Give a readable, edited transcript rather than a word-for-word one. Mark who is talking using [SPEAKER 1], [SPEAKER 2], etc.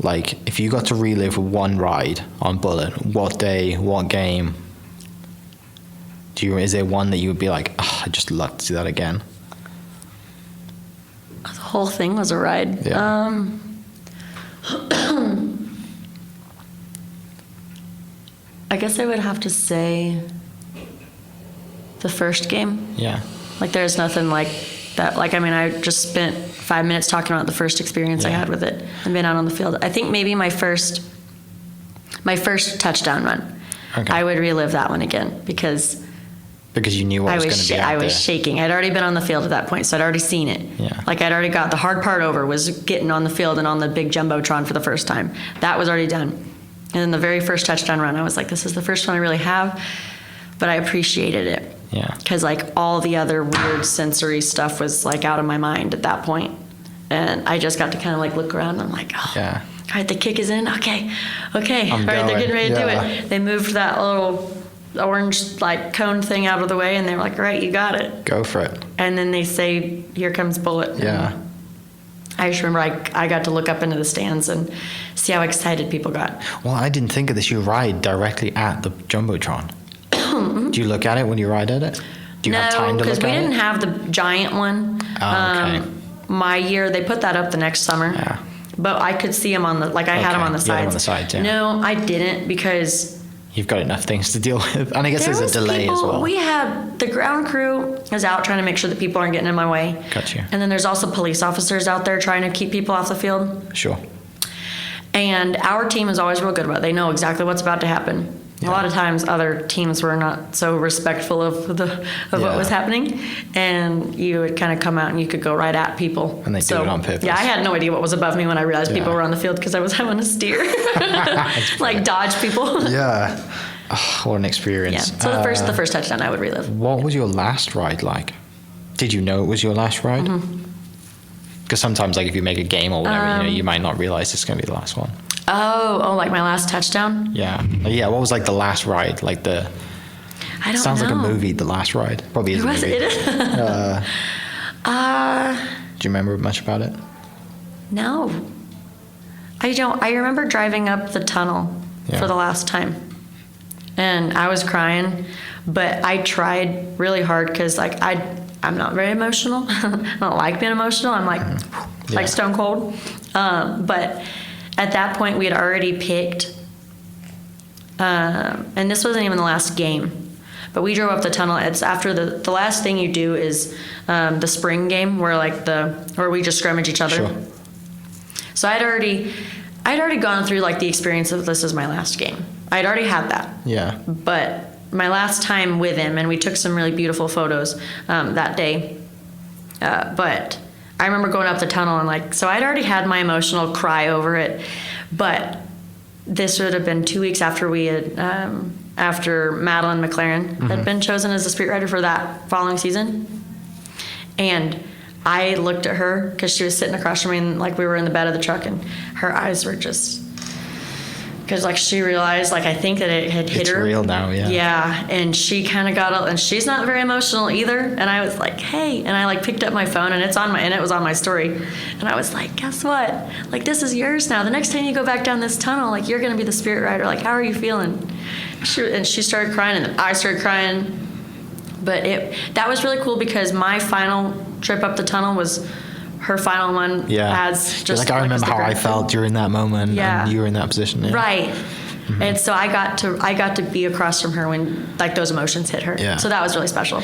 [SPEAKER 1] like, if you got to relive one ride on Bullet, what day, what game, is there one that you would be like, oh, I'd just love to do that again?
[SPEAKER 2] The whole thing was a ride.
[SPEAKER 1] Yeah.
[SPEAKER 2] I guess I would have to say the first game.
[SPEAKER 1] Yeah.
[SPEAKER 2] Like, there's nothing like that. Like, I mean, I just spent 5 minutes talking about the first experience I had with it and been out on the field. I think maybe my first touchdown run.
[SPEAKER 1] Okay.
[SPEAKER 2] I would relive that one again because
[SPEAKER 1] you knew what was going to be out
[SPEAKER 2] I was
[SPEAKER 1] there.
[SPEAKER 2] shaking. I'd already been on the field at that point, so I'd already seen it.
[SPEAKER 1] Yeah.
[SPEAKER 2] Like, I'd already got the hard part over, was getting on the field and on the big jumbotron for the first time. That was already done. And then the very first touchdown run, I was like, this is the first one I really have, but I appreciated it.
[SPEAKER 1] Yeah.
[SPEAKER 2] Because, like, all the other weird sensory stuff was, like, out of my mind at that point. And I just got to kind of, like, look around and I'm like, oh,
[SPEAKER 1] Yeah.
[SPEAKER 2] all right, the kick is in. Okay. All right,
[SPEAKER 1] going.
[SPEAKER 2] they're getting ready to do
[SPEAKER 1] Yeah.
[SPEAKER 2] it. They moved that little orange, like, cone thing out of the way, and they were like, all right, you got it.
[SPEAKER 1] Go for it.
[SPEAKER 2] And then they say, here comes Bullet.
[SPEAKER 1] Yeah.
[SPEAKER 2] I just remember I got to look up into the stands and see how excited people got.
[SPEAKER 1] Well, I didn't think of this. You ride directly at the Jumbotron. Do you look at it when you ride at it? Do you have time to look at it?
[SPEAKER 2] No, because we didn't have the giant one.
[SPEAKER 1] Oh, okay.
[SPEAKER 2] My year, they put that up the next summer.
[SPEAKER 1] Yeah.
[SPEAKER 2] But I could see them on the, like, I had them on the
[SPEAKER 1] You had
[SPEAKER 2] sides.
[SPEAKER 1] them on the sides, yeah.
[SPEAKER 2] No, I didn't, because
[SPEAKER 1] You've got enough things to deal with. And I guess
[SPEAKER 2] there
[SPEAKER 1] there's
[SPEAKER 2] was
[SPEAKER 1] a delay
[SPEAKER 2] people,
[SPEAKER 1] as well.
[SPEAKER 2] We had, the ground crew is out trying to make sure that people aren't getting in my way.
[SPEAKER 1] Got you.
[SPEAKER 2] And then there's also police officers out there trying to keep people off the field.
[SPEAKER 1] Sure.
[SPEAKER 2] And our team is always real good about it. They know exactly what's about to happen.
[SPEAKER 1] Yeah.
[SPEAKER 2] A lot of times other teams were not so respectful of what was happening, and you would kind of come out and you could go right at people.
[SPEAKER 1] And they do it on purpose.
[SPEAKER 2] Yeah, I had no idea what was above me when I realized people
[SPEAKER 1] Yeah.
[SPEAKER 2] were on the field because I was having to steer, like dodge people.
[SPEAKER 1] Yeah. Oh, what an experience.
[SPEAKER 2] Yeah. So the first touchdown I would relive.
[SPEAKER 1] What was your last ride like? Did you know it was your last ride? Because sometimes, like, if you make a game or whatever, you might not realize it's going to be the last one.
[SPEAKER 2] Oh, like my last touchdown?
[SPEAKER 1] Yeah. Yeah, what was, like, the last ride? Like,
[SPEAKER 2] I don't
[SPEAKER 1] sounds
[SPEAKER 2] know.
[SPEAKER 1] like a movie, The Last Ride. Probably is a movie.
[SPEAKER 2] It is.
[SPEAKER 1] Do you remember much about it?
[SPEAKER 2] No. I don't. I remember driving up the tunnel for the last time. And I was crying, but I tried really hard because, like, I'm not very emotional. I don't like being emotional. I'm like stone cold. But at that point, we had already picked, and this wasn't even the last game, but we drove up the tunnel. It's after the last thing you do is the spring game where we just scrimmage each other.
[SPEAKER 1] Sure.
[SPEAKER 2] So I'd already gone through, like, the experience of this is my last game. I'd already had that.
[SPEAKER 1] Yeah.
[SPEAKER 2] But my last time with him, and we took some really beautiful photos that day. But I remember going up the tunnel and, like, so I'd already had my emotional cry over it. But this would have been 2 weeks after we had, after Madeline McLaren had been chosen as the spirit rider for that following season. And I looked at her because she was sitting across from me, and, like, we were in the bed of the truck, and her eyes were just, because, like, she realized, like, I think that it had hit her.
[SPEAKER 1] It's real now, yeah.
[SPEAKER 2] Yeah, and she kind of got up, and she's not very emotional either. And I was like, hey, and I, like, picked up my phone, and it was on my story, and I was like, guess what? Like, this is yours now. The next time you go back down this tunnel, like, you're gonna be the spirit rider. Like, how are you feeling? She started crying, and I started crying. But that was really cool because my final trip up the tunnel was her final one.
[SPEAKER 1] Yeah.
[SPEAKER 2] As just
[SPEAKER 1] like, I remember
[SPEAKER 2] as the
[SPEAKER 1] how I
[SPEAKER 2] grand
[SPEAKER 1] felt during that moment.
[SPEAKER 2] Yeah.
[SPEAKER 1] And you were in that position. Yeah.
[SPEAKER 2] Right. And so I got to be across from her when, like, those emotions hit her.
[SPEAKER 1] Yeah.
[SPEAKER 2] So that was really special.